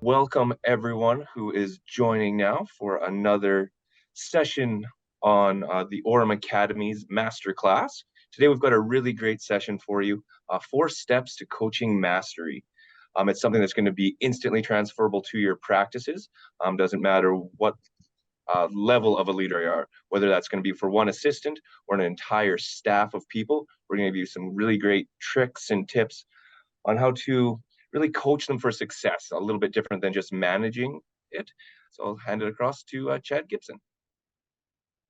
Welcome everyone who is joining now for another session on the Orem Academy's Masterclass. Today we've got a really great session for you, 4 steps to coaching mastery. It's something that's going to be instantly transferable to your practices. Doesn't matter what level of a leader you are, whether that's going to be for one assistant or an entire staff of people. We're going to give you some really great tricks and tips on how to really coach them for success, a little bit different than just managing it. So I'll hand it across to Chad Gibson.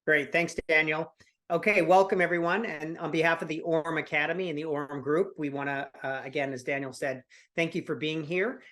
Great. Thanks, Daniel. Okay, welcome everyone. And on behalf of the Orem Academy and the Orem Group, we want to, again, as Daniel said, thank you for being here.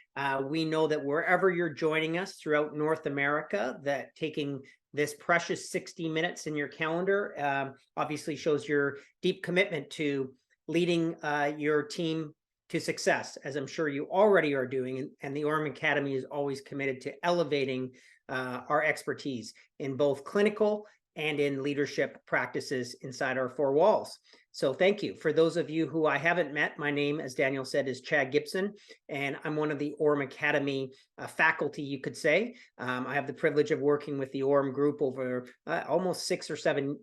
We know that wherever you're joining us throughout North America, that taking this precious 60 minutes in your calendar obviously shows your deep commitment to leading your team to success, as I'm sure you already are doing. And the Orem Academy is always committed to elevating our expertise in both clinical and in leadership practices inside our 4 walls. So thank you. For those of you who I haven't met, my name, as Daniel said, is Chad Gibson, and I'm one of the Orem Academy faculty, you could say. I have the privilege of working with the Orem Group over almost 6 or 7,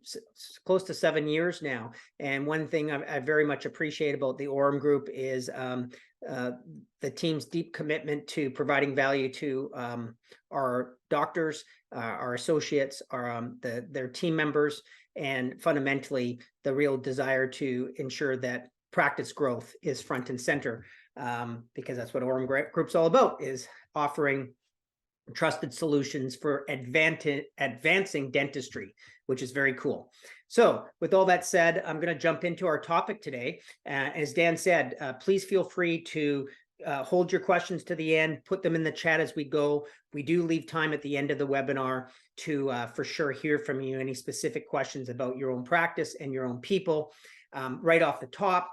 close to 7 years now. And one thing I very much appreciate about the Orem Group is the team's deep commitment to providing value to our doctors, our associates, their team members, and fundamentally the real desire to ensure that practice growth is front and center, because that's what Orem Group's all about, is offering trusted solutions for advancing dentistry, which is very cool. So with all that said, I'm going to jump into our topic today. As Dan said, please feel free to hold your questions to the end, put them in the chat as we go. We do leave time at the end of the webinar to for sure hear from you any specific questions about your own practice and your own people. Right off the top,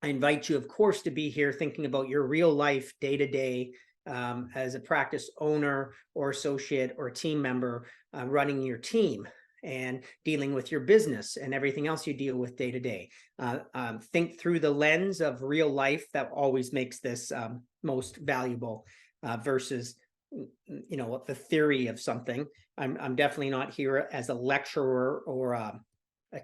I invite you, of course, to be here thinking about your real life day-to-day as a practice owner or associate or team member running your team and dealing with your business and everything else you deal with day to day. Think through the lens of real life. That always makes this most valuable versus, you know, the theory of something. I'm definitely not here as a lecturer or a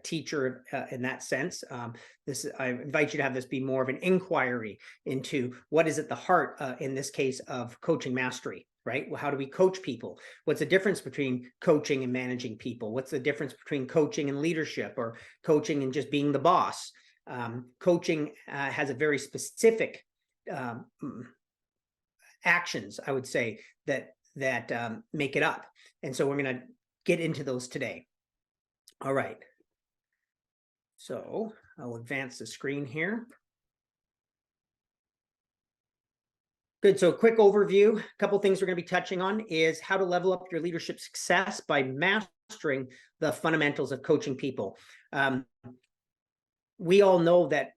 teacher in that sense. I invite you to have this be more of an inquiry into what is at the heart, in this case, of coaching mastery, right? Well, how do we coach people? What's the difference between coaching and managing people? What's the difference between coaching and leadership, or coaching and just being the boss? Coaching has a very specific actions, I would say, that make it up. And so we're going to get into those today. All right. So I'll advance the screen here. Good. So a quick overview. A couple of things we're going to be touching on is how to level up your leadership success by mastering the fundamentals of coaching people. We all know that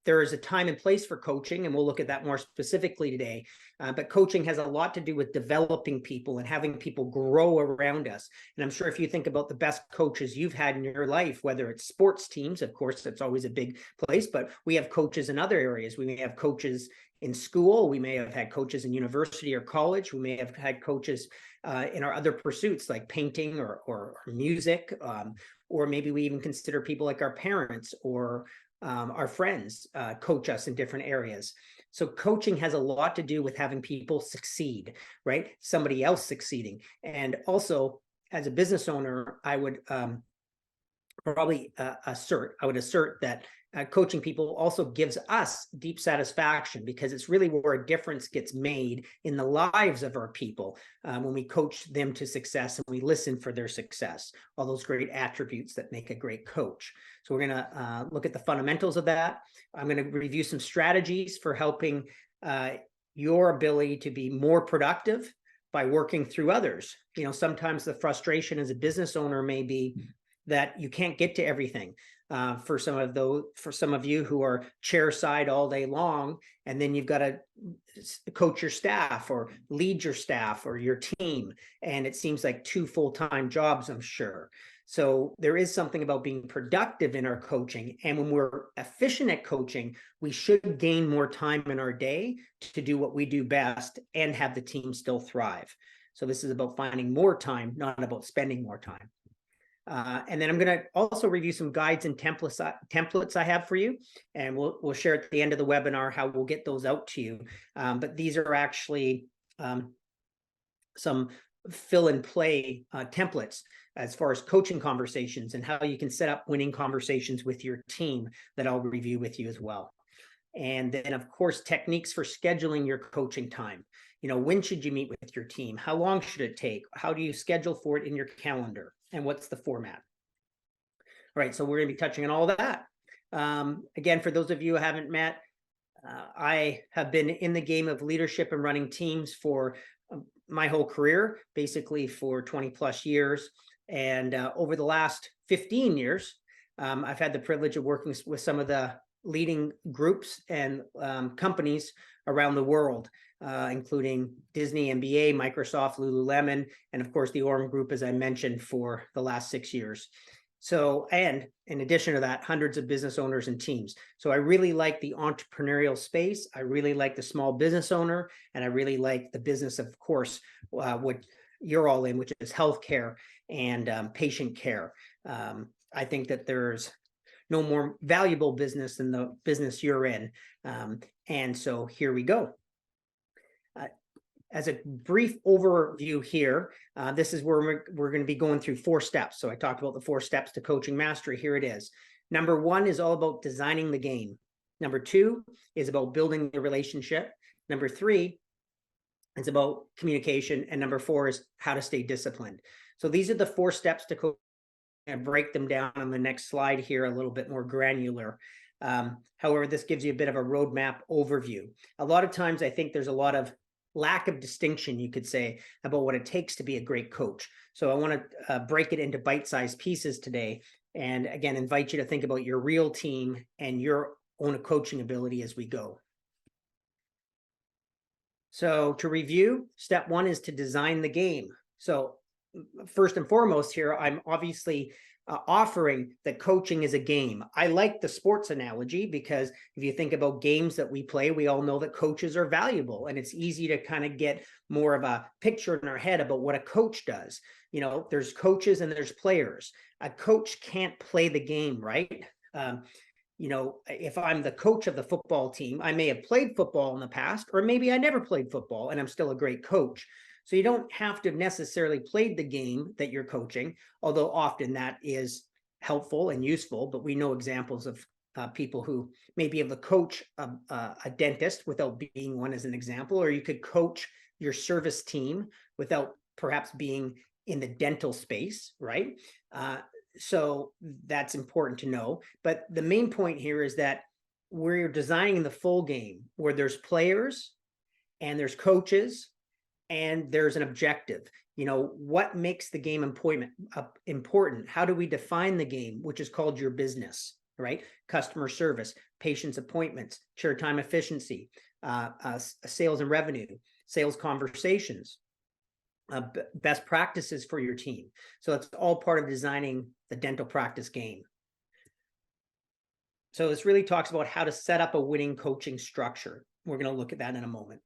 there is a time and place for coaching, and we'll look at that more specifically today. But coaching has a lot to do with developing people and having people grow around us. And I'm sure if you think about the best coaches you've had in your life, whether it's sports teams, of course, that's always a big place, but we have coaches in other areas. We may have coaches in school. We may have had coaches in university or college. We may have had coaches in our other pursuits like painting or music, or maybe we even consider people like our parents or our friends coach us in different areas. So coaching has a lot to do with having people succeed, right? Somebody else succeeding. And also, as a business owner, I would assert that coaching people also gives us deep satisfaction, because it's really where a difference gets made in the lives of our people when we coach them to success and we listen for their success, all those great attributes that make a great coach. So we're going to look at the fundamentals of that. I'm going to review some strategies for helping your ability to be more productive by working through others. You know, sometimes the frustration as a business owner may be, that you can't get to everything. For some of you who are chair side all day long, and then you've got to coach your staff or lead your staff or your team, and it seems like two full-time jobs, I'm sure. So there is something about being productive in our coaching, and when we're efficient at coaching, we should gain more time in our day to do what we do best and have the team still thrive. So this is about finding more time, not about spending more time. And then I'm going to also review some guides and templates I have for you, and we'll share at the end of the webinar how we'll get those out to you. But these are actually some fill and play templates as far as coaching conversations and how you can set up winning conversations with your team that I'll review with you as well. And then, of course, techniques for scheduling your coaching time. When should you meet with your team? How long should it take? How do you schedule for it in your calendar? And what's the format? All right, so we're going to be touching on all that. Again, for those of you who haven't met, I have been in the game of leadership and running teams for my whole career, basically for 20 plus years. And over the last 15 years, I've had the privilege of working with some of the leading groups and companies around the world, including Disney, NBA, Microsoft, Lululemon, and of course the Orem Group, as I mentioned, for the last 6 years. So, and in addition to that, hundreds of business owners and teams. So I really like the entrepreneurial space. I really like the small business owner, and I really like the business, of course, what you're all in, which is healthcare and patient care. I think that there's no more valuable business than the business you're in. And so here we go. As a brief overview here, this is where we're going to be going through 4 steps. So I talked about the 4 steps to coaching mastery. Here it is. Number 1 is all about designing the game. Number 2 is about building the relationship. Number 3 is about communication. And number 4 is how to stay disciplined. So these are the 4 steps to coach. And break them down on the next slide here a little bit more granular. However, this gives you a bit of a roadmap overview. A lot of times I think there's a lot of lack of distinction, you could say, about what it takes to be a great coach. So I want to break it into bite-sized pieces today, and again, invite you to think about your real team and your own coaching ability as we go. So to review, step 1 is to design the game. So first and foremost here, I'm obviously offering that coaching is a game. I like the sports analogy because if you think about games that we play, we all know that coaches are valuable, and it's easy to kind of get more of a picture in our head about what a coach does. There's coaches and there's players. A coach can't play the game, right? If I'm the coach of the football team, I may have played football in the past, or maybe I never played football and I'm still a great coach. So you don't have to necessarily play the game that you're coaching, although often that is helpful and useful. But we know examples of people who may be able to coach a dentist without being one, as an example, or you could coach your service team without perhaps being in the dental space, right? So that's important to know. But the main point here is that we're designing the full game where there's players and there's coaches and there's an objective. What makes the game important? How do we define the game, which is called your business, right? Customer service, patients appointments, chair time efficiency, sales and revenue, sales conversations, best practices for your team. So it's all part of designing the dental practice game. So this really talks about how to set up a winning coaching structure. We're going to look at that in a moment.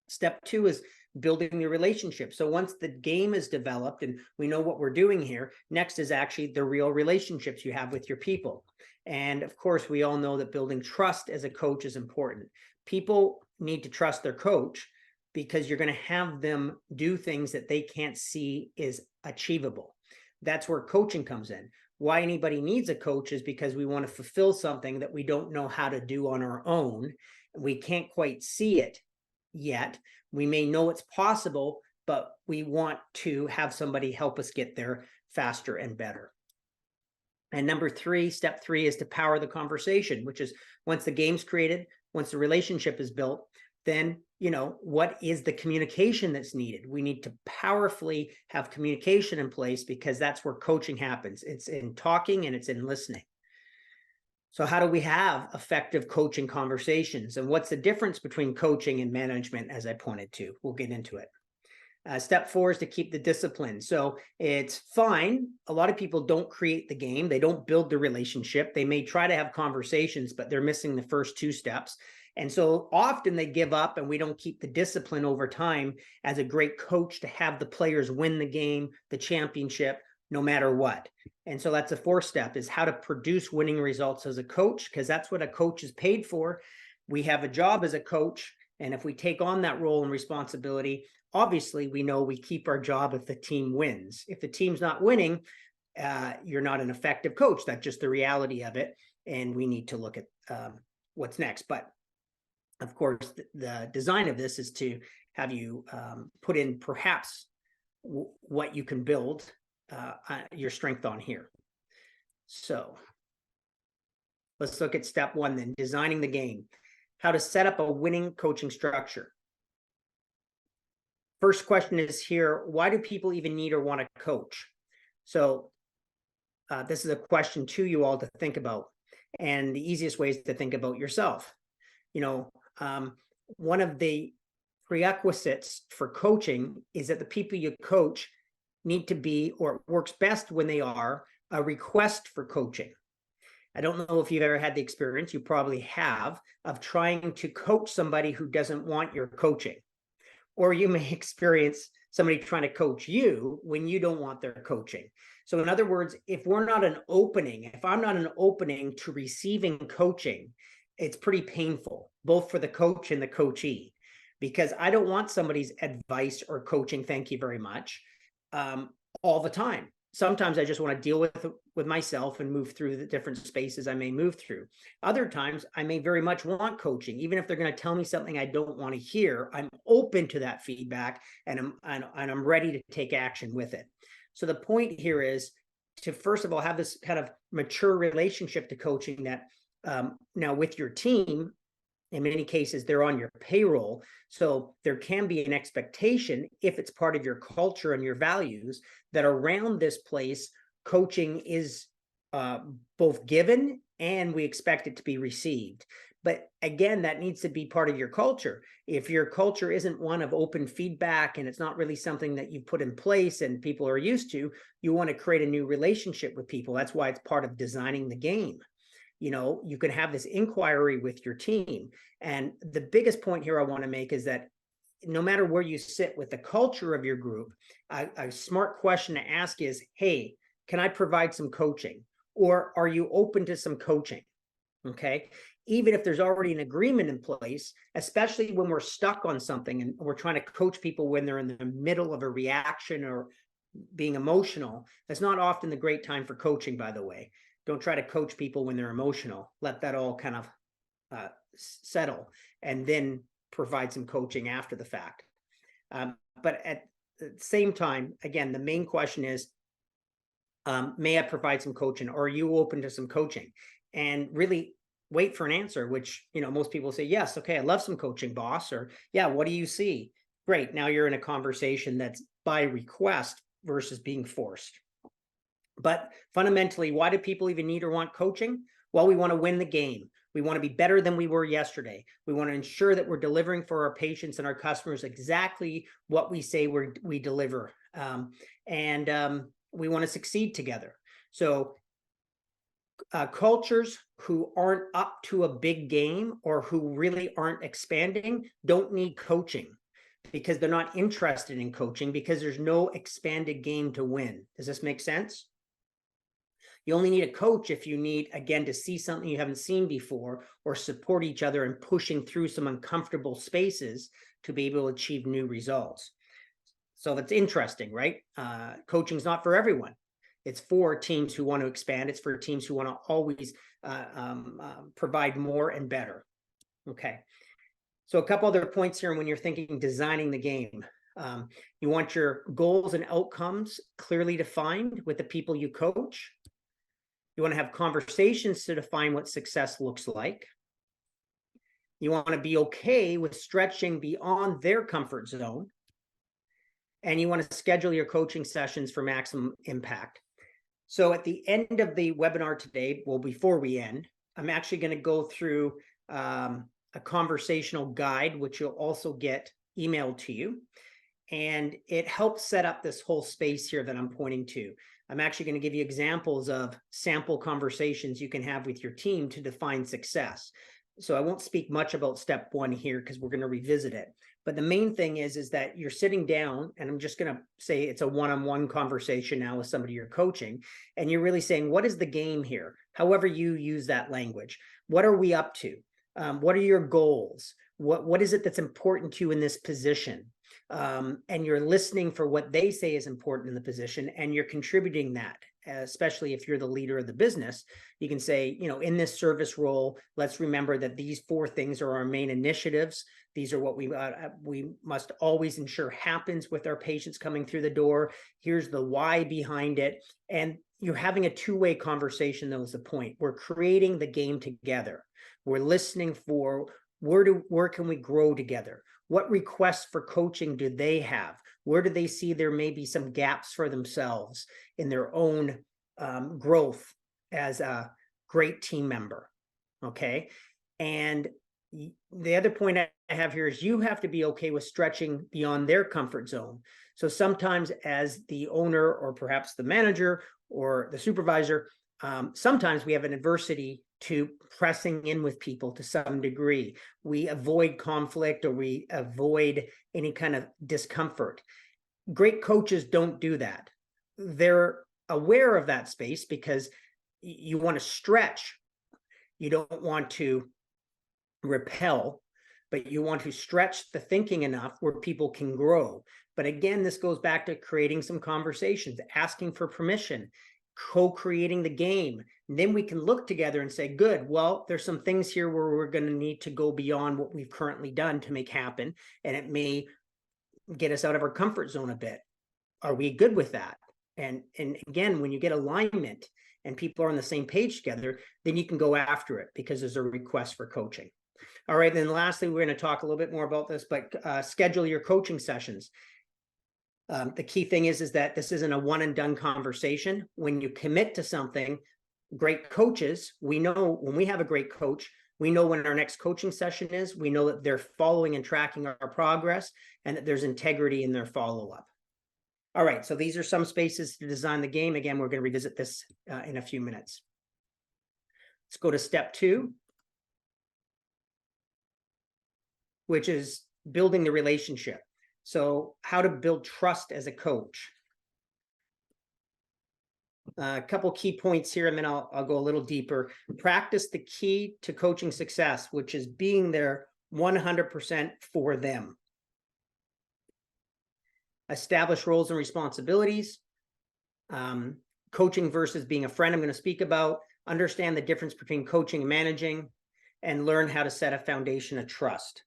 Step 2 is building the relationship. So once the game is developed and we know what we're doing here, next is actually the real relationships you have with your people. And of course, we all know that building trust as a coach is important. People need to trust their coach because you're going to have them do things that they can't see is achievable. That's where coaching comes in. Why anybody needs a coach is because we want to fulfill something that we don't know how to do on our own. We can't quite see it yet. We may know it's possible, but we want to have somebody help us get there faster and better. And number 3, step 3 is to power the conversation, which is once the game's created, once the relationship is built, then what is the communication that's needed? We need to powerfully have communication in place, because that's where coaching happens. It's in talking and it's in listening. So how do we have effective coaching conversations? And what's the difference between coaching and management, as I pointed to? We'll get into it. Step 4 is to keep the discipline. So it's fine. A lot of people don't create the game. They don't build the relationship. They may try to have conversations, but they're missing the first 2 steps. And so often they give up, and we don't keep the discipline over time as a great coach to have the players win the game, the championship, no matter what. And so that's the 4th step, is how to produce winning results as a coach, because that's what a coach is paid for. We have a job as a coach, and if we take on that role and responsibility, obviously we know we keep our job if the team wins. If the team's not winning, you're not an effective coach. That's just the reality of it, and we need to look at what's next. But of course, the design of this is to have you put in perhaps what you can build your strength on here. So let's look at step 1 then, designing the game. How to set up a winning coaching structure. First question is here, why do people even need or want to coach? So this is a question to you all to think about. And the easiest way is to think about yourself. One of the prerequisites for coaching is that the people you coach need to be, or it works best when they are, a request for coaching. I don't know if you've ever had the experience, you probably have, of trying to coach somebody who doesn't want your coaching. Or you may experience somebody trying to coach you when you don't want their coaching. So in other words, if I'm not an opening to receiving coaching, it's pretty painful, both for the coach and the coachee, because I don't want somebody's advice or coaching, thank you very much, all the time. Sometimes I just want to deal with myself and move through the different spaces I may move through. Other times I may very much want coaching, even if they're going to tell me something I don't want to hear. I'm open to that feedback, and I'm ready to take action with it. So the point here is to, first of all, have this kind of mature relationship to coaching that now with your team, in many cases, they're on your payroll. So there can be an expectation, if it's part of your culture and your values, that around this place, coaching is both given and we expect it to be received. But again, that needs to be part of your culture. If your culture isn't one of open feedback and it's not really something that you put in place and people are used to, you want to create a new relationship with people. That's why it's part of designing the game. You can have this inquiry with your team. And the biggest point here I want to make is that no matter where you sit with the culture of your group, a smart question to ask is, hey, can I provide some coaching? Or are you open to some coaching? Okay. Even if there's already an agreement in place, especially when we're stuck on something and we're trying to coach people when they're in the middle of a reaction or being emotional, that's not often the great time for coaching, by the way. Don't try to coach people when they're emotional. Let that all kind of settle, and then provide some coaching after the fact. But at the same time, again, the main question is, may I provide some coaching? Or are you open to some coaching? And really wait for an answer, which, most people say, yes, okay, I love some coaching, boss. Or, yeah, what do you see? Great. Now you're in a conversation that's by request versus being forced. But fundamentally, why do people even need or want coaching? Well, we want to win the game. We want to be better than we were yesterday. We want to ensure that we're delivering for our patients and our customers exactly what we say we deliver. And we want to succeed together. So cultures who aren't up to a big game or who really aren't expanding don't need coaching, because they're not interested in coaching, because there's no expanded game to win. Does this make sense? You only need a coach if you need, again, to see something you haven't seen before, or support each other in pushing through some uncomfortable spaces to be able to achieve new results. So that's interesting, right? Coaching is not for everyone. It's for teams who want to expand. It's for teams who want to always provide more and better. Okay. So a couple other points here when you're thinking designing the game. You want your goals and outcomes clearly defined with the people you coach. You want to have conversations to define what success looks like. You want to be okay with stretching beyond their comfort zone. And you want to schedule your coaching sessions for maximum impact. So at the end of the webinar today, well, before we end, I'm actually going to go through a conversational guide, which you'll also get emailed to you. And it helps set up this whole space here that I'm pointing to. I'm actually going to give you examples of sample conversations you can have with your team to define success. So I won't speak much about step one here because we're going to revisit it. But the main thing is that you're sitting down, and I'm just going to say it's a one-on-one conversation now with somebody you're coaching, and you're really saying, what is the game here? However you use that language. What are we up to? What are your goals? What is it that's important to you in this position? And you're listening for what they say is important in the position, and you're contributing that, especially if you're the leader of the business. You can say, you know, in this service role, let's remember that these 4 things are our main initiatives. These are what we must always ensure happens with our patients coming through the door. Here's the why behind it. And you're having a two-way conversation. That was the point. We're creating the game together. We're listening for where can we grow together? What requests for coaching do they have? Where do they see there may be some gaps for themselves in their own growth as a great team member? Okay. And the other point I have here is you have to be okay with stretching beyond their comfort zone. So sometimes as the owner or perhaps the manager or the supervisor, sometimes we have an adversity to pressing in with people to some degree. We avoid conflict or we avoid any kind of discomfort. Great coaches don't do that. They're aware of that space because you want to stretch. You don't want to repel, but you want to stretch the thinking enough where people can grow. But again, this goes back to creating some conversations, asking for permission, co-creating the game. And then we can look together and say, good, well, there's some things here where we're going to need to go beyond what we've currently done to make happen. And it may get us out of our comfort zone a bit. Are we good with that? And again, when you get alignment and people are on the same page together, then you can go after it because there's a request for coaching. All right, then lastly, we're going to talk a little bit more about this, but schedule your coaching sessions. The key thing is that this isn't a one and done conversation. When you commit to something, great coaches, we know when we have a great coach, we know when our next coaching session is, we know that they're following and tracking our progress and that there's integrity in their follow-up. All right, so these are some spaces to design the game. Again, we're going to revisit this in a few minutes. Let's go to step 2, which is building the relationship. So how to build trust as a coach. A couple key points here, and then I'll go a little deeper. Practice the key to coaching success, which is being there 100% for them. Establish roles and responsibilities. Coaching versus being a friend, I'm going to speak about. Understand the difference between coaching and managing, and learn how to set a foundation of trust.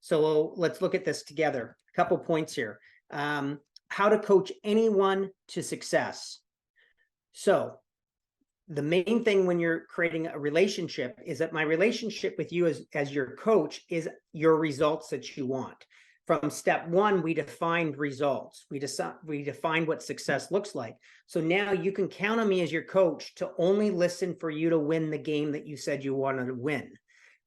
So let's look at this together. A couple points here. How to coach anyone to success. So the main thing when you're creating a relationship is that my relationship with you as your coach is your results that you want. From step 1, we defined results. We defined what success looks like. So now you can count on me as your coach to only listen for you to win the game that you said you wanted to win,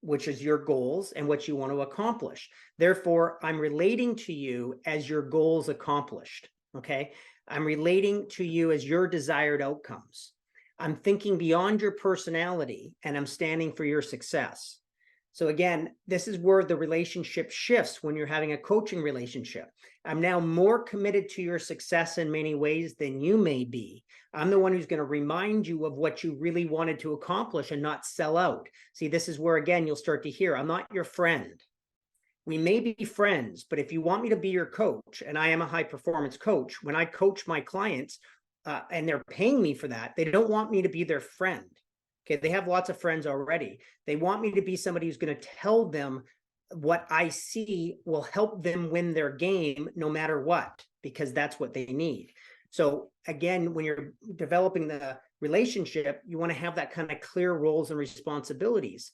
which is your goals and what you want to accomplish. Therefore, I'm relating to you as your goals accomplished, okay? I'm relating to you as your desired outcomes. I'm thinking beyond your personality and I'm standing for your success. So again, this is where the relationship shifts when you're having a coaching relationship. I'm now more committed to your success in many ways than you may be. I'm the one who's going to remind you of what you really wanted to accomplish and not sell out. See, this is where, again, you'll start to hear, I'm not your friend. We may be friends, but if you want me to be your coach, and I am a high performance coach, when I coach my clients and they're paying me for that, they don't want me to be their friend. Okay, they have lots of friends already. They want me to be somebody who's going to tell them what I see will help them win their game no matter what, because that's what they need. So again, when you're developing the relationship, you want to have that kind of clear roles and responsibilities,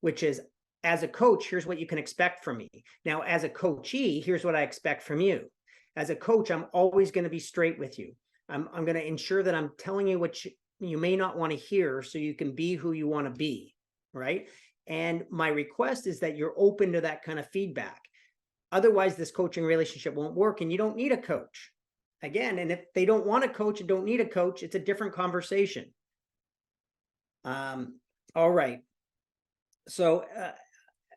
which is as a coach, here's what you can expect from me. Now, as a coachee, here's what I expect from you. As a coach, I'm always going to be straight with you. I'm going to ensure that I'm telling you what you may not want to hear so you can be who you want to be, right? And my request is that you're open to that kind of feedback. Otherwise, this coaching relationship won't work, and you don't need a coach. Again, and if they don't want a coach and don't need a coach, it's a different conversation. All right. So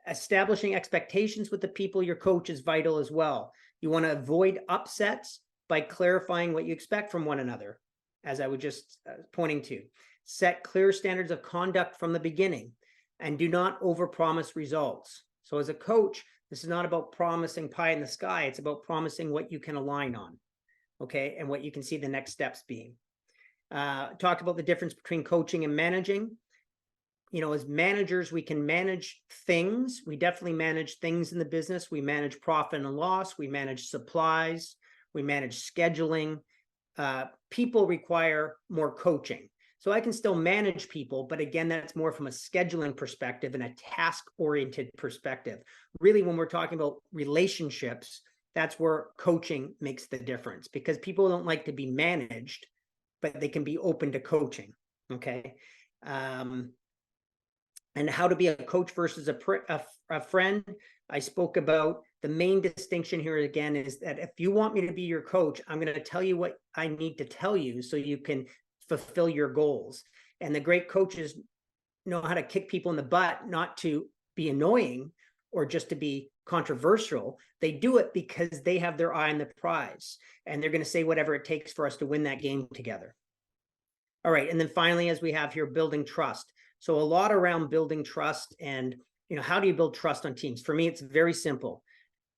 establishing expectations with the people your coach is vital as well. You want to avoid upsets by clarifying what you expect from one another, as I was just pointing to. Set clear standards of conduct from the beginning, and do not overpromise results. So as a coach, this is not about promising pie in the sky. It's about promising what you can align on, okay, and what you can see the next steps being. Talk about the difference between coaching and managing. You know, as managers, we can manage things. We definitely manage things in the business. We manage profit and loss. We manage supplies. We manage scheduling. People require more coaching. So I can still manage people, but again, that's more from a scheduling perspective and a task-oriented perspective. Really, when we're talking about relationships, that's where coaching makes the difference, because people don't like to be managed, but they can be open to coaching, okay? And how to be a coach versus a friend. I spoke about the main distinction here again is that if you want me to be your coach, I'm going to tell you what I need to tell you so you can fulfill your goals. And the great coaches know how to kick people in the butt, not to be annoying or just to be controversial. They do it because they have their eye on the prize, and they're going to say whatever it takes for us to win that game together. All right. And then finally, as we have here, building trust. So a lot around building trust and, you know, how do you build trust on teams? For me, it's very simple.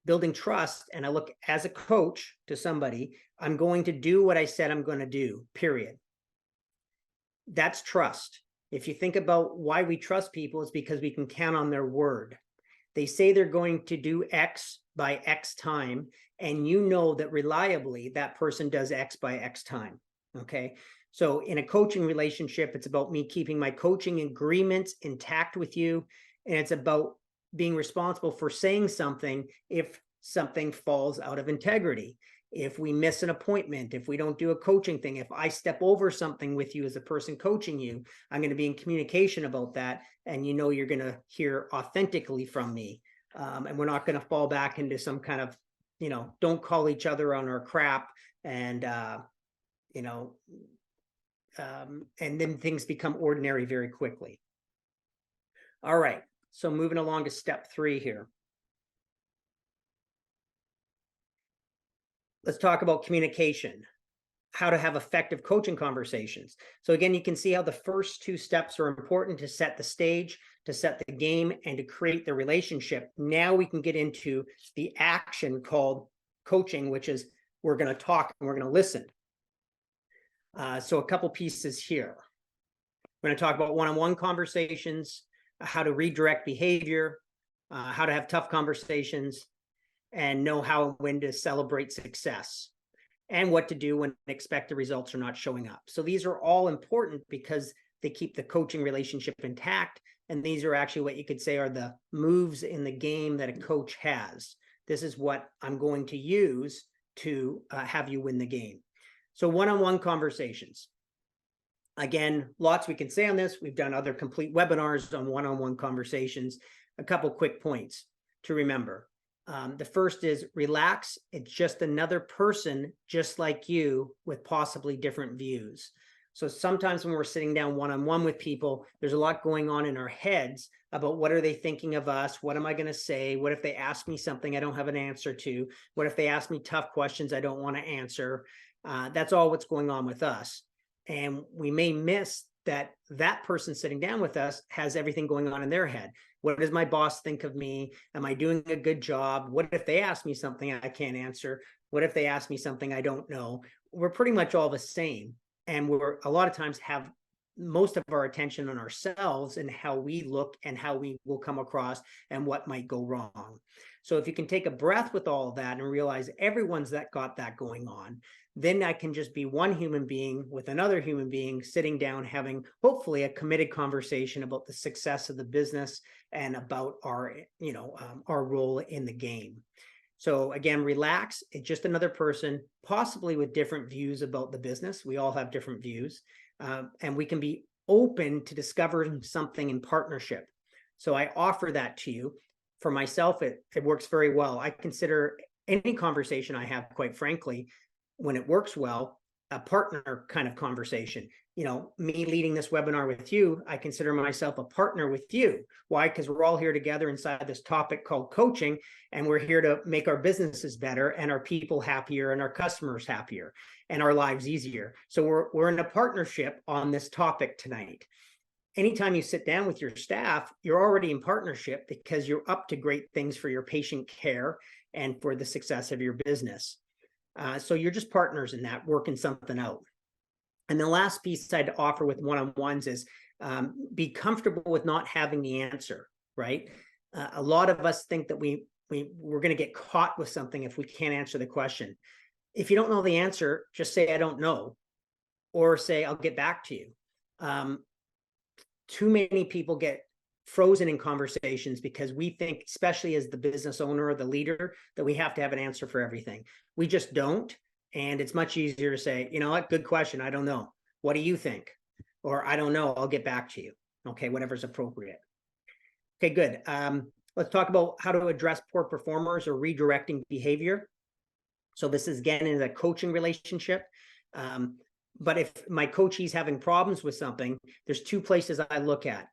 Building trust, and I look as a coach to somebody, I'm going to do what I said I'm going to do, period. That's trust. If you think about why we trust people, it's because we can count on their word. They say they're going to do X by X time, and you know that reliably that person does X by X time, okay? So in a coaching relationship, it's about me keeping my coaching agreements intact with you. And it's about being responsible for saying something if something falls out of integrity. If we miss an appointment, if we don't do a coaching thing, if I step over something with you as a person coaching you, I'm going to be in communication about that. And you know you're going to hear authentically from me. And we're not going to fall back into some kind of, you know, don't call each other on our crap and, you know, and then things become ordinary very quickly. All right, so moving along to step 3 here. Let's talk about communication, how to have effective coaching conversations. So again, you can see how the first 2 steps are important to set the stage, to set the game, and to create the relationship. Now we can get into the action called coaching, which is we're going to talk and we're going to listen. So a couple pieces here. We're going to talk about one-on-one conversations, how to redirect behavior, how to have tough conversations, and know how and when to celebrate success, and what to do when expected results are not showing up. So these are all important because they keep the coaching relationship intact. And these are actually what you could say are the moves in the game that a coach has. This is what I'm going to use to have you win the game. So one-on-one conversations. Again, lots we can say on this. We've done other complete webinars on one-on-one conversations. A couple quick points to remember. The first is relax. It's just another person just like you with possibly different views. So sometimes when we're sitting down one-on-one with people, there's a lot going on in our heads about what are they thinking of us? What am I going to say? What if they ask me something I don't have an answer to? What if they ask me tough questions I don't want to answer? That's all what's going on with us. And we may miss that that person sitting down with us has everything going on in their head. What does my boss think of me? Am I doing a good job? What if they ask me something I can't answer? What if they ask me something I don't know? We're pretty much all the same. And we're a lot of times have most of our attention on ourselves and how we look and how we will come across and what might go wrong. So if you can take a breath with all of that and realize everyone's got that going on, then I can just be one human being with another human being sitting down, having hopefully a committed conversation about the success of the business and about our, our role in the game. So again, relax. It's just another person, possibly with different views about the business. We all have different views, and we can be open to discovering something in partnership. So I offer that to you. For myself, it works very well. I consider any conversation I have, quite frankly, when it works well, a partner kind of conversation. Me leading this webinar with you, I consider myself a partner with you. Why? Because we're all here together inside this topic called coaching, and we're here to make our businesses better and our people happier and our customers happier and our lives easier. So we're in a partnership on this topic tonight. Anytime you sit down with your staff, you're already in partnership because you're up to great things for your patient care and for the success of your business. So you're just partners in that, working something out. And the last piece I'd offer with one-on-ones is be comfortable with not having the answer, right? A lot of us think that we're going to get caught with something if we can't answer the question. If you don't know the answer, just say, I don't know, or say, I'll get back to you. Too many people get frozen in conversations because we think, especially as the business owner or the leader, that we have to have an answer for everything. We just don't. And it's much easier to say, you know what, good question. I don't know. What do you think? Or I don't know. I'll get back to you. Okay, whatever's appropriate. Okay, good. Let's talk about how to address poor performers or redirecting behavior. So this is, again, in a coaching relationship. But if my coachee's having problems with something, there's two places I look at.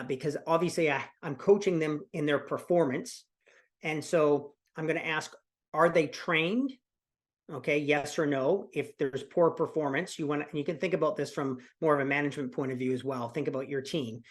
Because obviously I'm coaching them in their performance. And so I'm going to ask, are they trained? Okay, yes or no. If there's poor performance, you can think about this from more of a management point of view as well. Think about your team.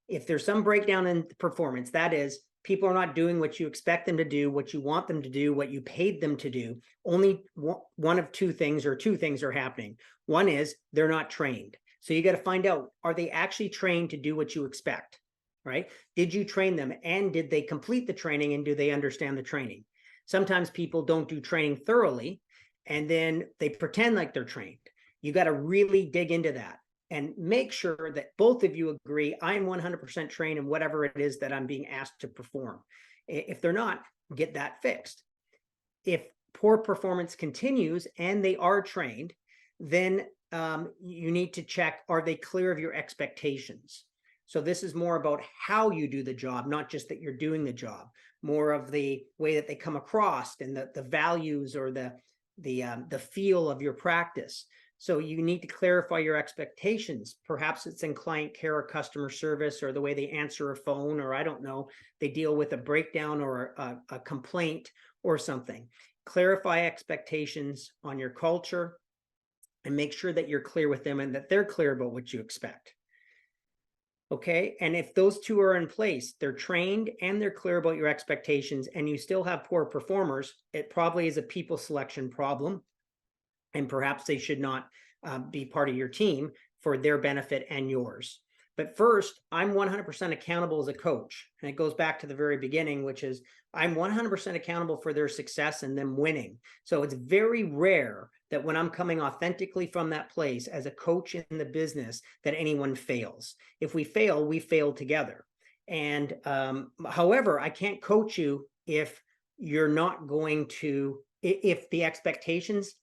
If there's some breakdown in performance, that is, people are not doing what you expect them to do, what you want them to do, what you paid them to do. Only one of two things are happening. One is they're not trained. So you got to find out, are they actually trained to do what you expect, right? Did you train them, and did they complete the training, and do they understand the training? Sometimes people don't do training thoroughly, and then they pretend like they're trained. You got to really dig into that and make sure that both of you agree, I'm 100% trained in whatever it is that I'm being asked to perform. If they're not, get that fixed. If poor performance continues and they are trained, then you need to check, are they clear of your expectations? So this is more about how you do the job, not just that you're doing the job, more of the way that they come across and the values or the feel of your practice. So you need to clarify your expectations. Perhaps it's in client care or customer service, or the way they answer a phone, or I don't know, they deal with a breakdown or a complaint or something. Clarify expectations on your culture and make sure that you're clear with them and that they're clear about what you expect. Okay, and if those two are in place, they're trained and they're clear about your expectations, and you still have poor performers, it probably is a people selection problem, and perhaps they should not be part of your team for their benefit and yours. But first, I'm 100% accountable as a coach, and it goes back to the very beginning, which is I'm 100% accountable for their success and them winning. So it's very rare that when I'm coming authentically from that place as a coach in the business, that anyone fails. If we fail together. And however, I can't coach you if you're not going to, if the expectations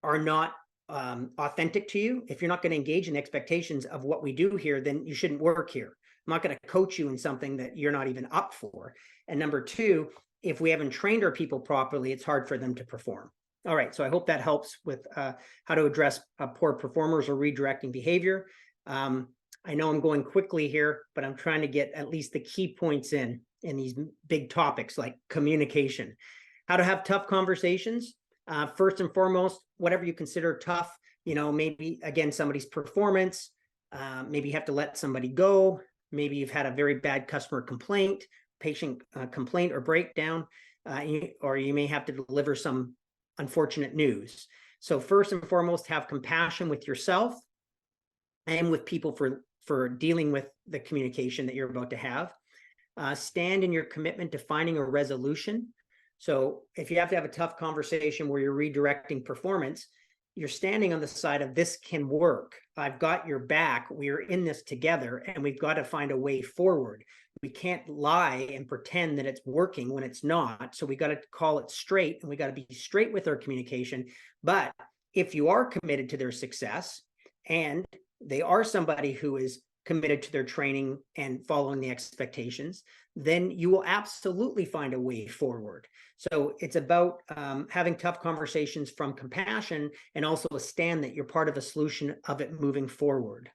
are not authentic to you. If you're not going to engage in expectations of what we do here, then you shouldn't work here. I'm not going to coach you in something that you're not even up for. And number two, if we haven't trained our people properly, it's hard for them to perform. All right, so I hope that helps with how to address poor performers or redirecting behavior. I know I'm going quickly here, but I'm trying to get at least the key points in these big topics like communication. How to have tough conversations. First and foremost, whatever you consider tough, maybe, again, somebody's performance, maybe you have to let somebody go, maybe you've had a very bad customer complaint, patient complaint or breakdown, or you may have to deliver some unfortunate news. So first and foremost, have compassion with yourself and with people for dealing with the communication that you're about to have. stand in your commitment to finding a resolution. So if you have to have a tough conversation where you're redirecting performance, you're standing on the side of this can work. I've got your back. We're in this together, and we've got to find a way forward. We can't lie and pretend that it's working when it's not. So we got to call it straight, and we got to be straight with our communication. But if you are committed to their success and they are somebody who is committed to their training and following the expectations, then you will absolutely find a way forward. So it's about having tough conversations from compassion, and also a stand that you're part of a solution of it moving forward.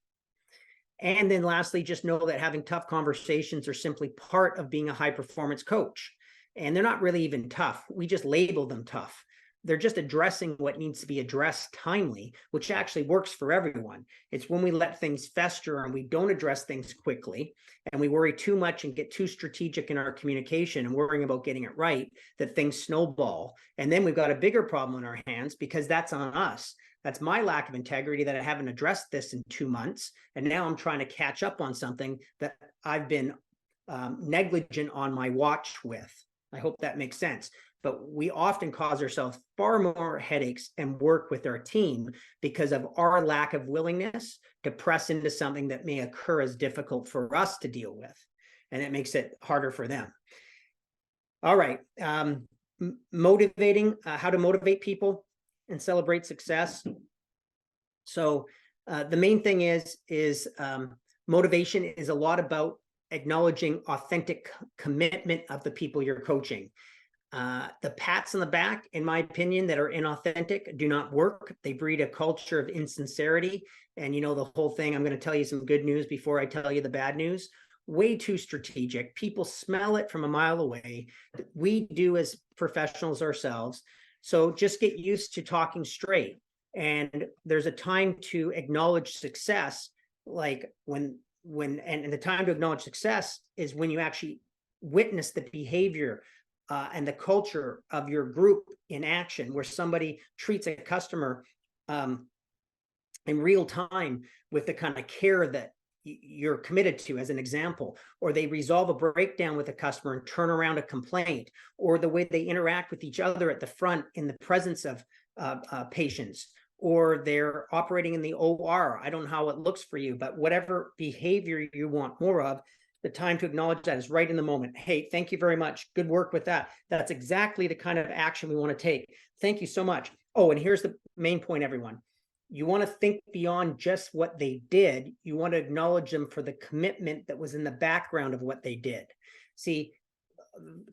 And then lastly, just know that having tough conversations are simply part of being a high performance coach. And they're not really even tough. We just label them tough. They're just addressing what needs to be addressed timely, which actually works for everyone. It's when we let things fester and we don't address things quickly, and we worry too much and get too strategic in our communication and worrying about getting it right, that things snowball. And then we've got a bigger problem on our hands, because that's on us. That's my lack of integrity, that I haven't addressed this in 2 months. And now I'm trying to catch up on something that I've been negligent on my watch with. I hope that makes sense. But we often cause ourselves far more headaches and work with our team because of our lack of willingness to press into something that may occur as difficult for us to deal with. And it makes it harder for them. All right. Motivating, how to motivate people and celebrate success. So the main thing is motivation is a lot about acknowledging authentic commitment of the people you're coaching. The pats on the back, in my opinion, that are inauthentic do not work. They breed a culture of insincerity. And you know, the whole thing, I'm going to tell you some good news before I tell you the bad news. Way too strategic. People smell it from a mile away. We do as professionals ourselves. So just get used to talking straight. And there's a time to acknowledge success, like and the time to acknowledge success is when you actually witness the behavior and the culture of your group in action, where somebody treats a customer in real time with the kind of care that you're committed to, as an example, or they resolve a breakdown with a customer and turn around a complaint, or the way they interact with each other at the front in the presence of patients, or they're operating in the OR. I don't know how it looks for you, but whatever behavior you want more of, the time to acknowledge that is right in the moment. Hey, thank you very much. Good work with that. That's exactly the kind of action we want to take. Thank you so much. Oh, and here's the main point, everyone. You want to think beyond just what they did. You want to acknowledge them for the commitment that was in the background of what they did. See,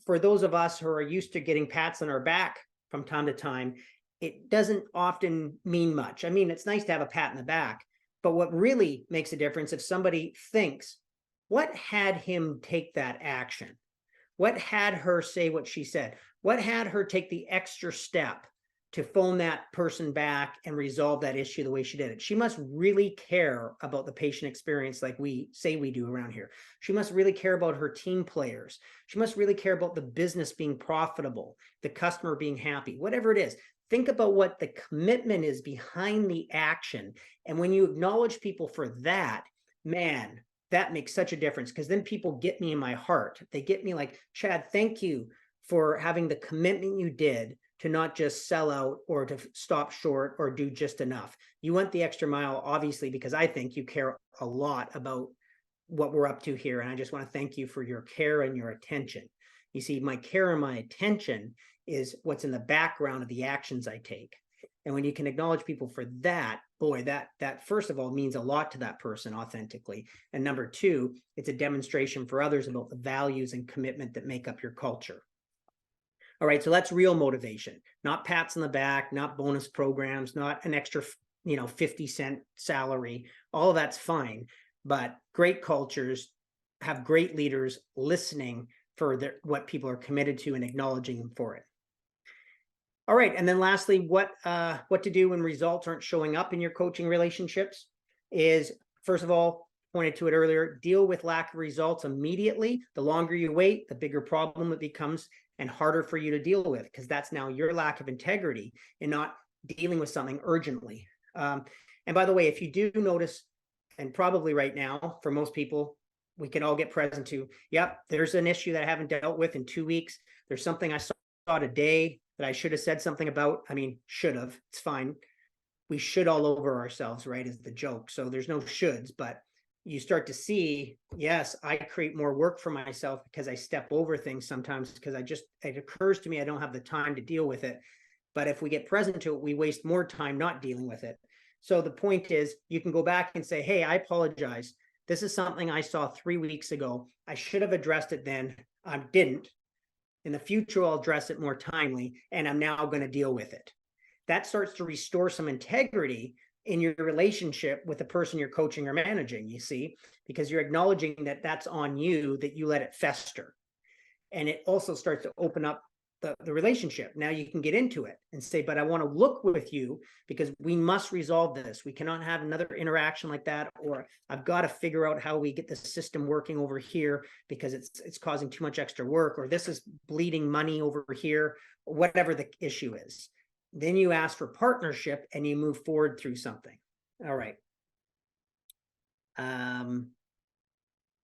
for those of us who are used to getting pats on our back from time to time, it doesn't often mean much. I mean, it's nice to have a pat in the back, but what really makes a difference if somebody thinks, what had him take that action? What had her say what she said? What had her take the extra step to phone that person back and resolve that issue the way she did it? She must really care about the patient experience, like we say we do around here. She must really care about her team players. She must really care about the business being profitable, the customer being happy, whatever it is. Think about what the commitment is behind the action. And when you acknowledge people for that, man, that makes such a difference, because then people get me in my heart. They get me like, Chad, thank you for having the commitment you did to not just sell out or to stop short or do just enough. You went the extra mile, obviously, because I think you care a lot about what we're up to here. And I just want to thank you for your care and your attention. You see, my care and my attention is what's in the background of the actions I take. And when you can acknowledge people for that, boy, that first of all means a lot to that person authentically. And number two, it's a demonstration for others about the values and commitment that make up your culture. All right, so that's real motivation, not pats on the back, not bonus programs, not an extra, 50-cent salary. All of that's fine, but great cultures have great leaders listening for what people are committed to and acknowledging them for it. All right, and then lastly, what to do when results aren't showing up in your coaching relationships is, first of all, pointed to it earlier, deal with lack of results immediately. The longer you wait, the bigger problem it becomes and harder for you to deal with, because that's now your lack of integrity in not dealing with something urgently. And by the way, if you do notice, and probably right now for most people, we can all get present to, yep, there's an issue that I haven't dealt with in 2 weeks. There's something I saw today that I should have said something about. I mean, should have, it's fine. We should all over ourselves, right, is the joke. So there's no shoulds, but you start to see, yes, I create more work for myself because I step over things sometimes because it occurs to me I don't have the time to deal with it. But if we get present to it, we waste more time not dealing with it. So the point is, you can go back and say, hey, I apologize. This is something I saw 3 weeks ago. I should have addressed it then. I didn't. In the future, I'll address it more timely, and I'm now going to deal with it. That starts to restore some integrity in your relationship with the person you're coaching or managing, you see, because you're acknowledging that that's on you, that you let it fester. And it also starts to open up the relationship. Now you can get into it and say, but I want to look with you because we must resolve this. We cannot have another interaction like that, or I've got to figure out how we get the system working over here because it's causing too much extra work, or this is bleeding money over here, or whatever the issue is. Then you ask for partnership and you move forward through something. All right.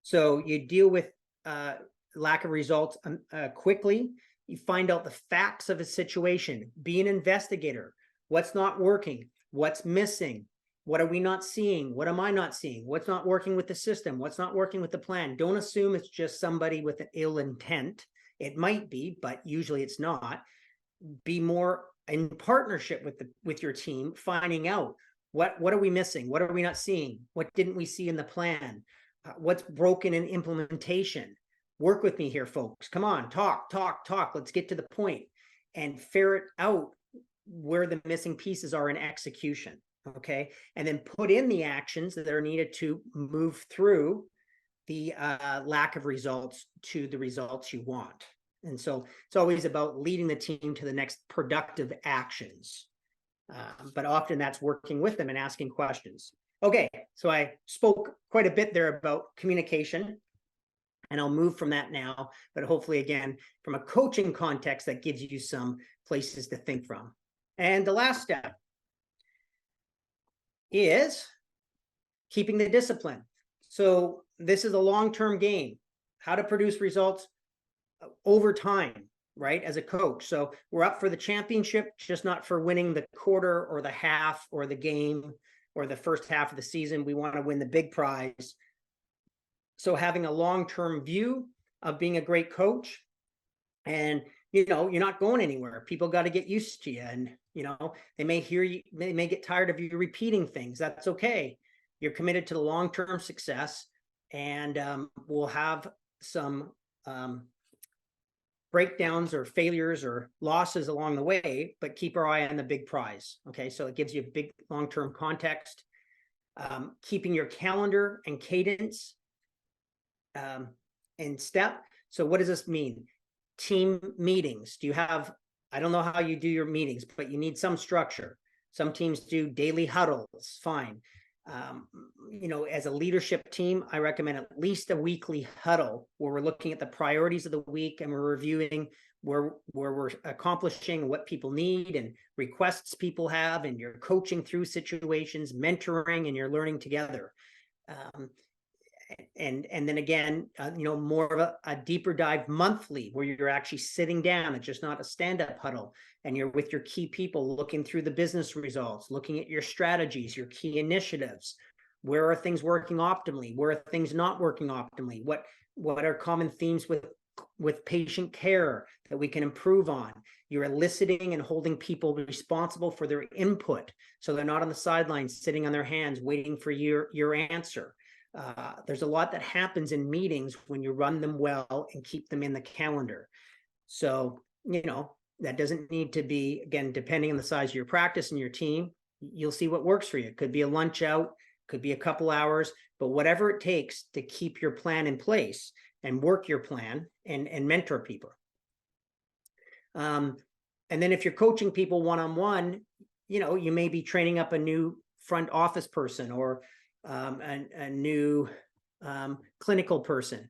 So you deal with lack of results quickly. You find out the facts of a situation. Be an investigator. What's not working? What's missing? What are we not seeing? What am I not seeing? What's not working with the system? What's not working with the plan? Don't assume it's just somebody with an ill intent. It might be, but usually it's not. Be more in partnership with your team, finding out what are we missing? What are we not seeing? What didn't we see in the plan? What's broken in implementation? Work with me here, folks. Come on, talk. Let's get to the point and ferret out where the missing pieces are in execution. Okay. And then put in the actions that are needed to move through the lack of results to the results you want. And so it's always about leading the team to the next productive actions. But often that's working with them and asking questions. Okay, so I spoke quite a bit there about communication, and I'll move from that now, but hopefully, again, from a coaching context, that gives you some places to think from. And the last step is keeping the discipline. So this is a long-term game, how to produce results over time, right, as a coach. So we're up for the championship, just not for winning the quarter or the half or the game or the first half of the season. We want to win the big prize. So having a long-term view of being a great coach, and you're not going anywhere. People got to get used to you, and they may hear you, they may get tired of you repeating things. That's okay. You're committed to the long-term success, and we'll have some breakdowns or failures or losses along the way, but keep our eye on the big prize. Okay, so it gives you a big long-term context. Keeping your calendar and cadence in step. So what does this mean? Team meetings. Do you have, I don't know how you do your meetings, but you need some structure. Some teams do daily huddles, fine. As a leadership team, I recommend at least a weekly huddle where we're looking at the priorities of the week and we're reviewing where we're accomplishing, what people need and requests people have, and you're coaching through situations, mentoring, and you're learning together. And then again, more of a deeper dive monthly where you're actually sitting down. It's just not a stand-up huddle, and you're with your key people looking through the business results, looking at your strategies, your key initiatives. Where are things working optimally? Where are things not working optimally? What are common themes with patient care that we can improve on? You're eliciting and holding people responsible for their input, so they're not on the sidelines sitting on their hands waiting for your answer. There's a lot that happens in meetings when you run them well and keep them in the calendar. So, that doesn't need to be, again, depending on the size of your practice and your team, you'll see what works for you. It could be a lunch out, could be a couple hours, but whatever it takes to keep your plan in place and work your plan and mentor people. And then if you're coaching people one-on-one, you may be training up a new front office person or a new clinical person.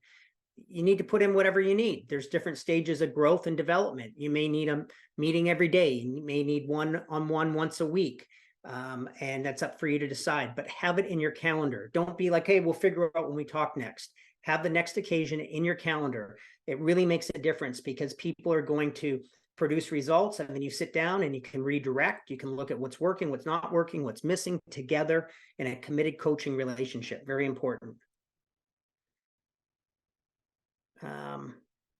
You need to put in whatever you need. There's different stages of growth and development. You may need a meeting every day. You may need one-on-one once a week. And that's up for you to decide, but have it in your calendar. Don't be like, hey, we'll figure out when we talk next. have the next occasion in your calendar. It really makes a difference because people are going to produce results, and then you sit down and you can redirect. You can look at what's working, what's not working, what's missing together in a committed coaching relationship. Very important.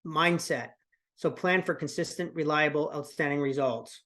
Mindset. So plan for consistent, reliable, outstanding results.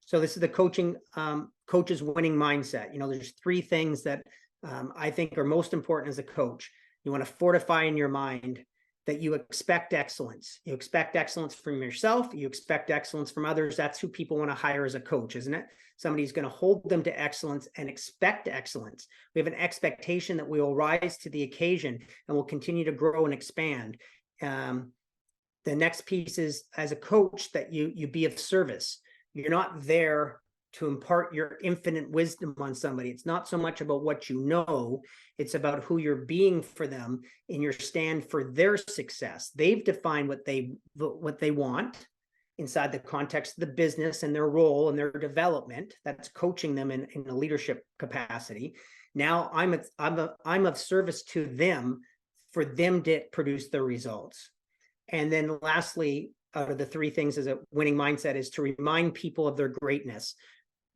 So this is the coach's winning mindset. There's 3 things that I think are most important as a coach. You want to fortify in your mind that you expect excellence. You expect excellence from yourself. You expect excellence from others. That's who people want to hire as a coach, isn't it? Somebody's going to hold them to excellence and expect excellence. We have an expectation that we will rise to the occasion and will continue to grow and expand. The next piece is, as a coach, that you be of service. You're not there to impart your infinite wisdom on somebody. It's not so much about what you know, it's about who you're being for them in your stand for their success. They've defined what they want inside the context of the business and their role and their development. That's coaching them in a leadership capacity. Now I'm of service to them for them to produce their results. And then lastly, out of the 3 things as a winning mindset is to remind people of their greatness.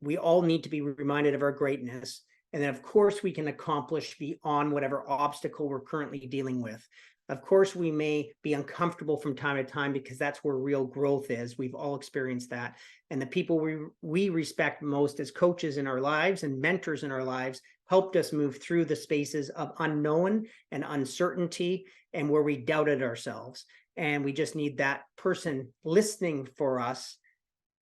We all need to be reminded of our greatness. And then, of course, we can accomplish beyond whatever obstacle we're currently dealing with. Of course, we may be uncomfortable from time to time because that's where real growth is. We've all experienced that. And the people we respect most as coaches in our lives and mentors in our lives helped us move through the spaces of unknown and uncertainty and where we doubted ourselves. And we just need that person listening for us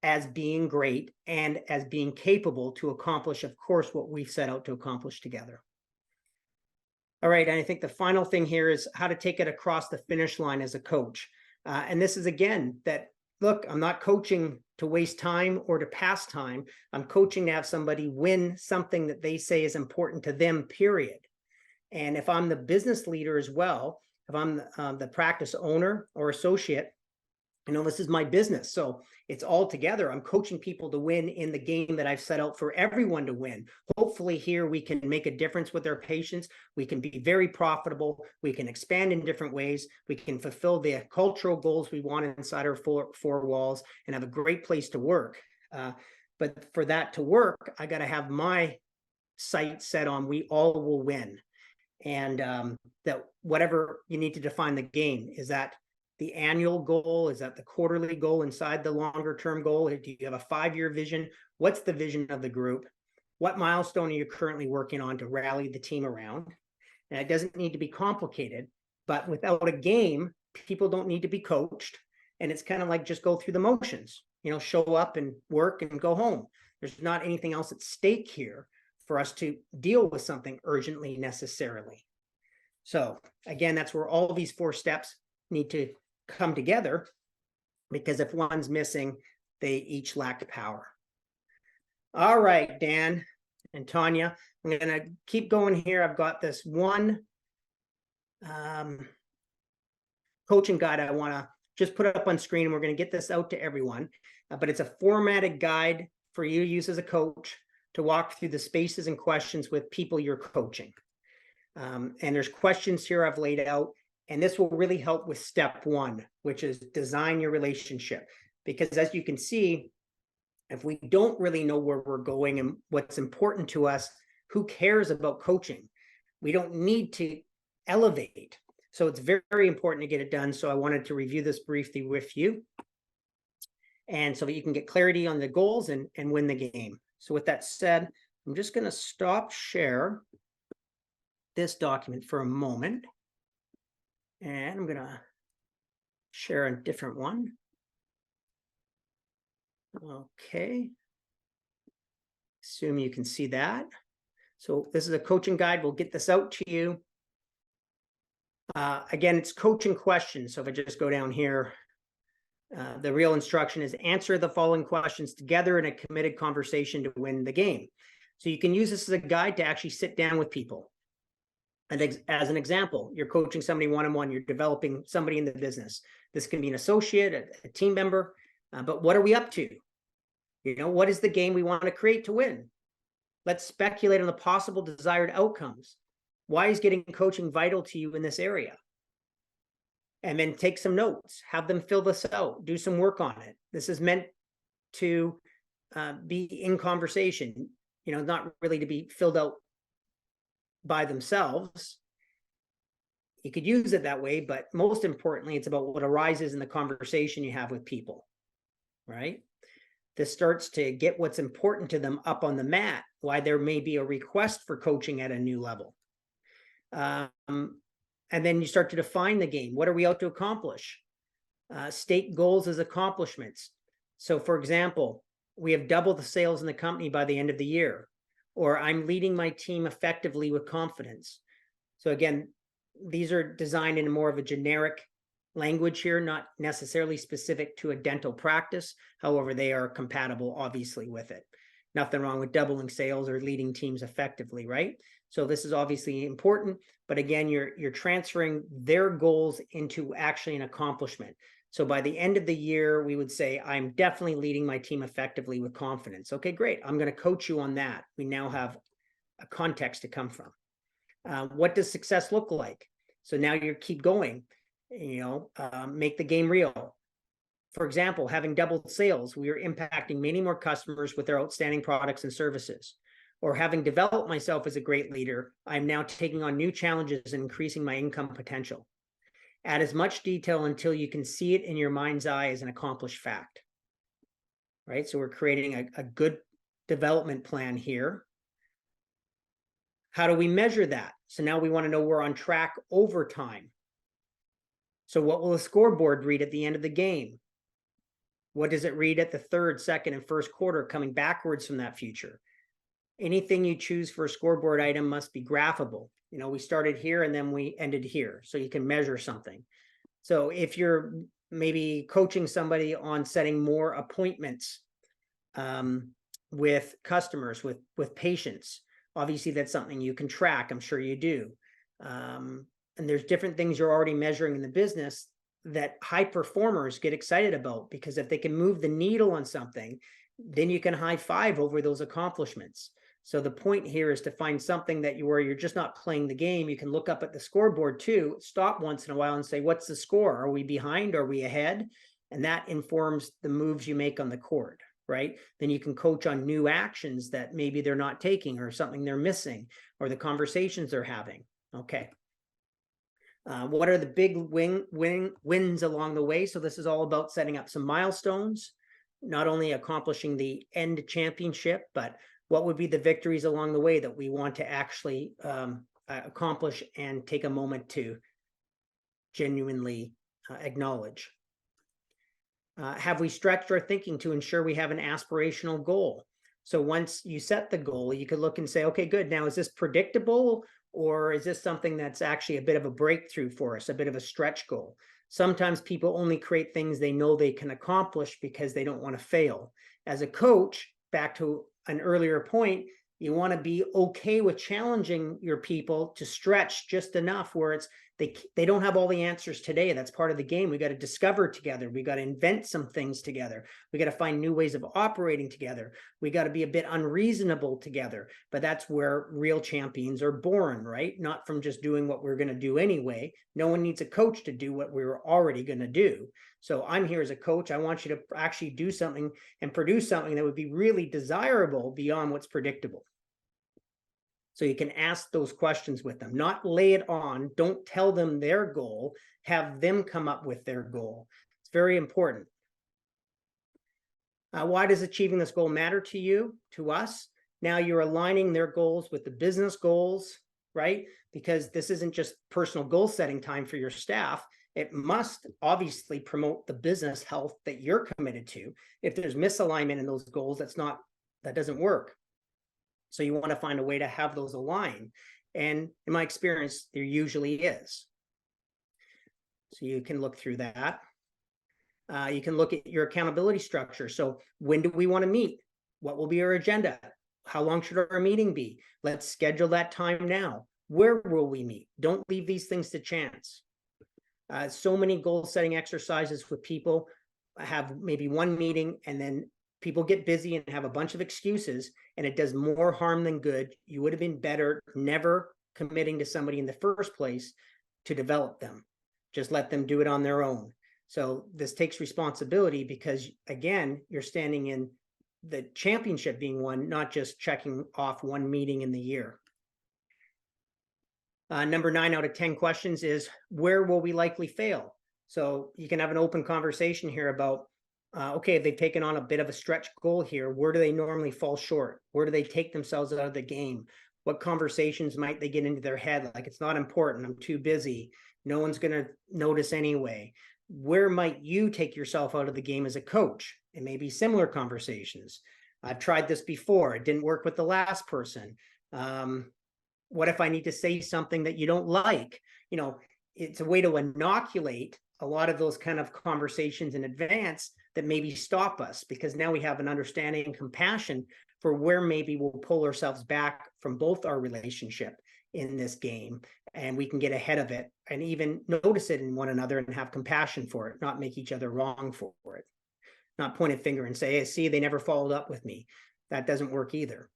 as being great and as being capable to accomplish, of course, what we've set out to accomplish together. All right, and I think the final thing here is how to take it across the finish line as a coach. And this is, again, that, look, I'm not coaching to waste time or to pass time. I'm coaching to have somebody win something that they say is important to them, period. And if I'm the business leader as well, if I'm the practice owner or associate, this is my business. So it's all together. I'm coaching people to win in the game that I've set out for everyone to win. Hopefully here we can make a difference with our patients. We can be very profitable. We can expand in different ways. We can fulfill the cultural goals we want inside our four walls and have a great place to work. But for that to work, I got to have my sight set on we all will win. And that whatever you need to define the game, is that the annual goal? Is that the quarterly goal inside the longer term goal? Do you have a 5-year vision? What's the vision of the group? What milestone are you currently working on to rally the team around? And it doesn't need to be complicated, but without a game, people don't need to be coached. And it's kind of like just go through the motions, show up and work and go home. There's not anything else at stake here for us to deal with something urgently necessarily. So again, that's where all of these 4 steps need to come together, because if one's missing, they each lack power. All right, Dan and Tanya, I'm going to keep going here. I've got this one coaching guide I want to just put up on screen, and we're going to get this out to everyone. But it's a formatted guide for you to use as a coach to walk through the spaces and questions with people you're coaching. And there's questions here I've laid out. And this will really help with step 1, which is design your relationship. Because as you can see, if we don't really know where we're going and what's important to us, who cares about coaching? We don't need to elevate. So it's very, very important to get it done. So I wanted to review this briefly with you. And so that you can get clarity on the goals and win the game. So with that said, I'm just going to stop share this document for a moment. And I'm going to share a different one. Okay. Assume you can see that. So this is a coaching guide. We'll get this out to you. Again, it's coaching questions. So if I just go down here, the real instruction is answer the following questions together in a committed conversation to win the game. So you can use this as a guide to actually sit down with people. And as an example, you're coaching somebody one-on-one, you're developing somebody in the business. This can be an associate, a team member, but what are we up to? What is the game we want to create to win? Let's speculate on the possible desired outcomes. Why is getting coaching vital to you in this area? And then take some notes, have them fill this out, do some work on it. This is meant to be in conversation, not really to be filled out by themselves. You could use it that way, but most importantly, it's about what arises in the conversation you have with people, right? This starts to get what's important to them up on the mat, why there may be a request for coaching at a new level. And then you start to define the game. What are we out to accomplish? State goals as accomplishments. So for example, we have doubled the sales in the company by the end of the year, or I'm leading my team effectively with confidence. So again, these are designed in more of a generic language here, not necessarily specific to a dental practice. However, they are compatible, obviously, with it. Nothing wrong with doubling sales or leading teams effectively, right? So this is obviously important, but again, you're transferring their goals into actually an accomplishment. So by the end of the year, we would say, I'm definitely leading my team effectively with confidence. Okay, great. I'm going to coach you on that. We now have a context to come from. What does success look like? So now you keep going, make the game real. For example, having doubled sales, we are impacting many more customers with their outstanding products and services. Or having developed myself as a great leader, I'm now taking on new challenges and increasing my income potential. Add as much detail until you can see it in your mind's eye as an accomplished fact. Right? So we're creating a good development plan here. How do we measure that? So now we want to know we're on track over time. So what will the scoreboard read at the end of the game? What does it read at the third, second, and first quarter coming backwards from that future? Anything you choose for a scoreboard item must be graphable. We started here and then we ended here, so you can measure something. So if you're maybe coaching somebody on setting more appointments with customers, with patients, obviously that's something you can track. I'm sure you do. And there's different things you're already measuring in the business that high performers get excited about, because if they can move the needle on something, then you can high five over those accomplishments. So the point here is to find something that where you're just not playing the game. You can look up at the scoreboard too, stop once in a while and say, what's the score? Are we behind? Are we ahead? And that informs the moves you make on the court, right? Then you can coach on new actions that maybe they're not taking, or something they're missing, or the conversations they're having. Okay. What are the big wins along the way? So this is all about setting up some milestones, not only accomplishing the end championship, but what would be the victories along the way that we want to actually accomplish and take a moment to genuinely acknowledge. Have we stretched our thinking to ensure we have an aspirational goal? So once you set the goal, you could look and say, okay, good. Now, is this predictable, or is this something that's actually a bit of a breakthrough for us, a bit of a stretch goal? Sometimes people only create things they know they can accomplish because they don't want to fail. As a coach, back to an earlier point, you want to be okay with challenging your people to stretch just enough where it's they don't have all the answers today. That's part of the game. We got to discover together. We got to invent some things together. We got to find new ways of operating together. We got to be a bit unreasonable together. But that's where real champions are born, right? Not from just doing what we're going to do anyway. No one needs a coach to do what we were already going to do. So I'm here as a coach. I want you to actually do something and produce something that would be really desirable beyond what's predictable. So you can ask those questions with them, not lay it on. Don't tell them their goal. Have them come up with their goal. It's very important. Why does achieving this goal matter to you, to us? Now you're aligning their goals with the business goals, right? Because this isn't just personal goal setting time for your staff. It must obviously promote the business health that you're committed to. If there's misalignment in those goals, that doesn't work. So you want to find a way to have those align. And in my experience, there usually is. So you can look through that. You can look at your accountability structure. So when do we want to meet? What will be our agenda? How long should our meeting be? Let's schedule that time now. Where will we meet? Don't leave these things to chance. So many goal setting exercises with people have maybe one meeting and then people get busy and have a bunch of excuses, and it does more harm than good. You would have been better never committing to somebody in the first place to develop them. Just let them do it on their own. So this takes responsibility because, again, you're standing in the championship being won, not just checking off one meeting in the year. Number 9 out of 10 questions is, where will we likely fail? So you can have an open conversation here about, okay, they've taken on a bit of a stretch goal here. Where do they normally fall short? Where do they take themselves out of the game? What conversations might they get into their head? Like, it's not important, I'm too busy, no one's going to notice anyway. Where might you take yourself out of the game as a coach? It may be similar conversations. I've tried this before. It didn't work with the last person. What if I need to say something that you don't like? You know, it's a way to inoculate a lot of those kind of conversations in advance that maybe stop us, because now we have an understanding and compassion for where maybe we'll pull ourselves back from both our relationship in this game, and we can get ahead of it and even notice it in one another and have compassion for it, not make each other wrong for it, not point a finger and say, hey, see, they never followed up with me. That doesn't work either.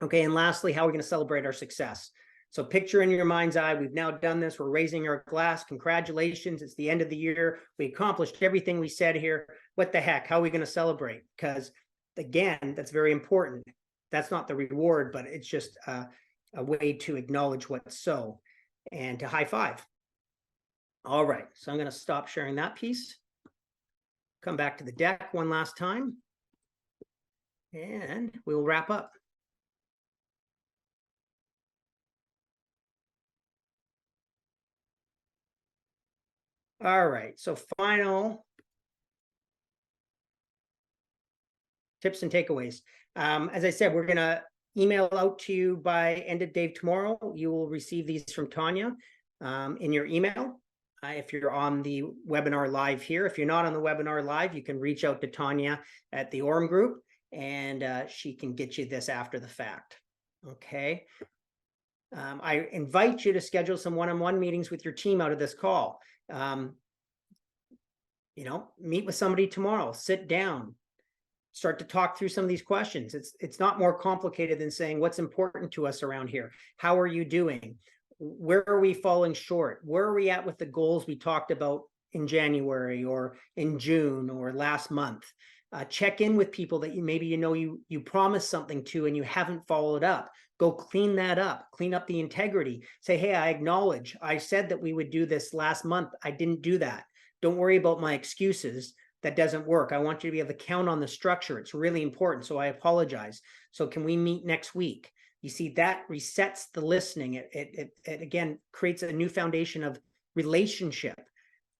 Okay, and lastly, how are we going to celebrate our success? So picture in your mind's eye, we've now done this, we're raising our glass, congratulations, it's the end of the year, we accomplished everything we said here. What the heck, how are we going to celebrate? Because again, that's very important. That's not the reward, but it's just a way to acknowledge what's so, and to high five. All right, so I'm going to stop sharing that piece. Come back to the deck one last time, and we'll wrap up. All right, so final tips and takeaways. As I said, we're going to email out to you by end of day tomorrow. You will receive these from Tanya in your email. If you're on the webinar live here, if you're not on the webinar live, you can reach out to Tanya at the Orem group, and she can get you this after the fact. Okay. I invite you to schedule some one-on-one meetings with your team out of this call. You know, meet with somebody tomorrow, sit down, start to talk through some of these questions. It's not more complicated than saying, what's important to us around here? How are you doing? Where are we falling short? Where are we at with the goals we talked about in January or in June or last month? Check in with people that you promised something to and you haven't followed up. Go clean that up, clean up the integrity. Say, hey, I acknowledge, I said that we would do this last month. I didn't do that. Don't worry about my excuses. That doesn't work. I want you to be able to count on the structure. It's really important. So I apologize. So can we meet next week? You see, that resets the listening. It again creates a new foundation of relationship.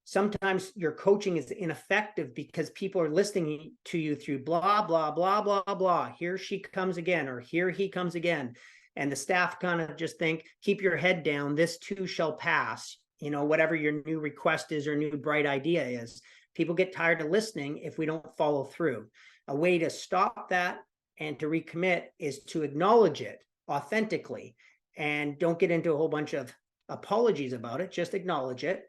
Sometimes your coaching is ineffective because people are listening to you through blah, blah, blah, blah, blah. Here she comes again, or here he comes again. And the staff kind of just think, keep your head down. This too shall pass. You know, whatever your new request is or new bright idea is. People get tired of listening if we don't follow through. A way to stop that and to recommit is to acknowledge it authentically, and don't get into a whole bunch of apologies about it. Just acknowledge it,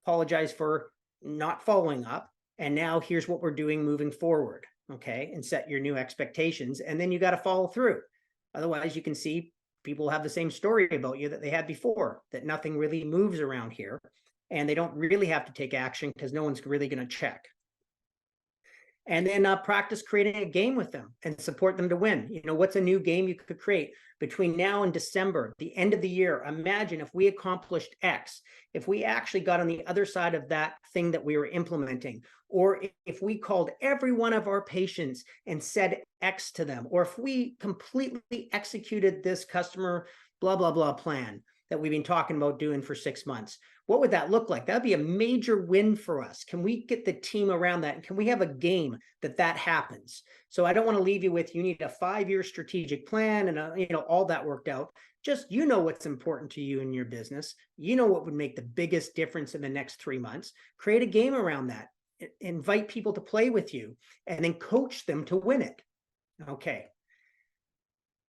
apologize for not following up, and now here's what we're doing moving forward. Okay, and set your new expectations, and then you got to follow through. Otherwise, you can see people have the same story about you that they had before, that nothing really moves around here, and they don't really have to take action because no one's really going to check. And then practice creating a game with them and support them to win. You know, what's a new game you could create between now and December, the end of the year? Imagine if we accomplished X, if we actually got on the other side of that thing that we were implementing, or if we called every one of our patients and said X to them, or if we completely executed this customer blah, blah, blah plan that we've been talking about doing for 6 months. What would that look like? That'd be a major win for us. Can we get the team around that? And can we have a game that happens? So I don't want to leave you with, you need a 5-year strategic plan and all that worked out. Just, what's important to you in your business. What would make the biggest difference in the next 3 months. Create a game around that. Invite people to play with you and then coach them to win it. Okay.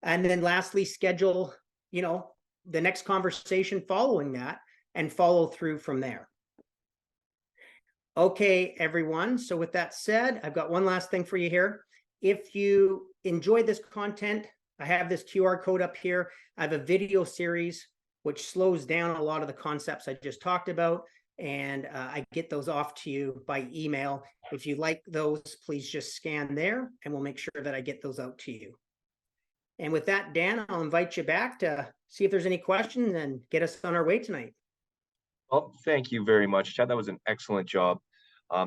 And then lastly, schedule, the next conversation following that and follow through from there. Okay, everyone. So with that said, I've got one last thing for you here. If you enjoyed this content, I have this QR code up here. I have a video series which slows down a lot of the concepts I just talked about, and I get those off to you by email. If you like those, please just scan there, and we'll make sure that I get those out to you. And with that, Dan, I'll invite you back to see if there's any questions and get us on our way tonight. Well, thank you very much, Chad. That was an excellent job.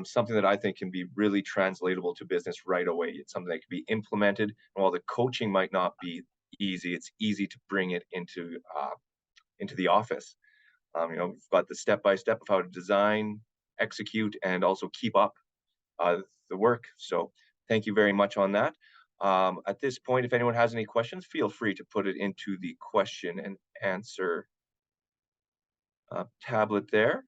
Something that I think can be really translatable to business right away. It's something that can be implemented. And while the coaching might not be easy, it's easy to bring it into the office. We've got the step-by-step of how to design, execute, and also keep up the work. So thank you very much on that. At this point, if anyone has any questions, feel free to put it into the question and answer tablet there.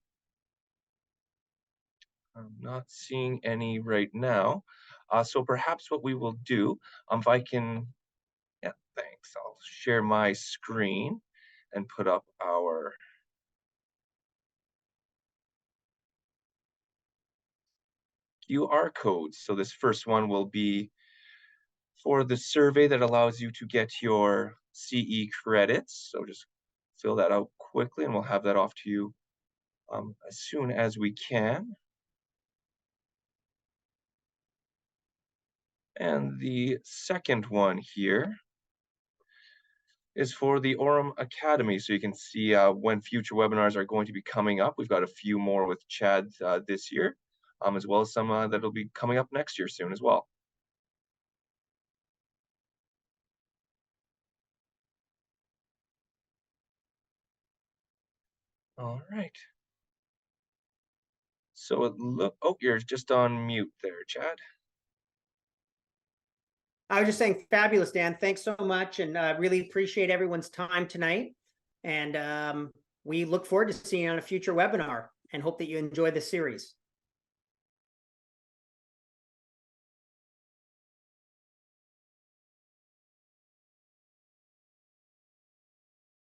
I'm not seeing any right now. So perhaps what we will do, if I can, yeah, thanks. I'll share my screen and put up our QR codes. So this first one will be for the survey that allows you to get your CE credits. So just fill that out quickly and we'll have that off to you as soon as we can. And the second one here is for the Orem Academy. So you can see when future webinars are going to be coming up. We've got a few more with Chad this year, as well as some that'll be coming up next year soon as well. All right. So oh, you're just on mute there, Chad. I was just saying, fabulous, Dan. Thanks so much, and really appreciate everyone's time tonight. And we look forward to seeing you on a future webinar and hope that you enjoy the series.